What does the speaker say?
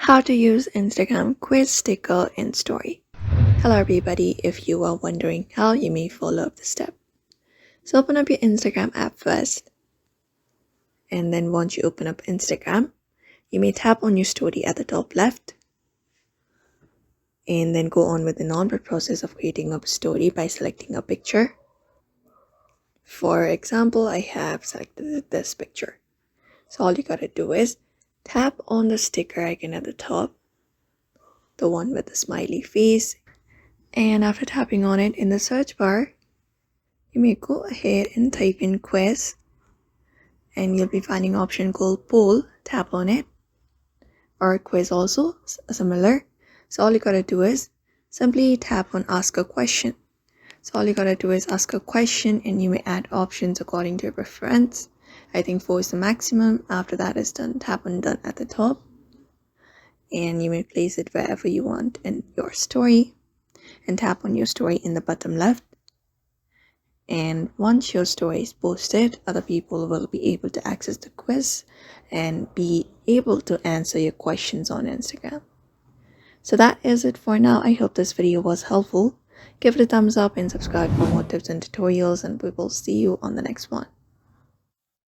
How to use Instagram quiz sticker in story. Hello everybody, if you are wondering how, you may follow up the step. So open up your Instagram app first, and then once you open up Instagram, you may tap on your story at the top left and then go on with the normal process of creating a story by selecting a picture. For example, I have selected this picture. So all you gotta do is tap on the sticker icon at the top, the one with the smiley face, and after tapping on it in the search bar, you may go ahead and type in quiz, and you'll be finding an option called poll. Tap on it, or quiz also similar. So all you gotta do is simply tap on ask a question. So all you gotta do is ask a question, and you may add options according to your preference. I think 4 is the maximum. After that is done, tap on done at the top, and you may place it wherever you want in your story, and tap on your story in the bottom left. And once your story is posted, other people will be able to access the quiz and be able to answer your questions on Instagram. So that is it for now. I hope this video was helpful. Give it a thumbs up and subscribe for more tips and tutorials, and we will see you on the next one.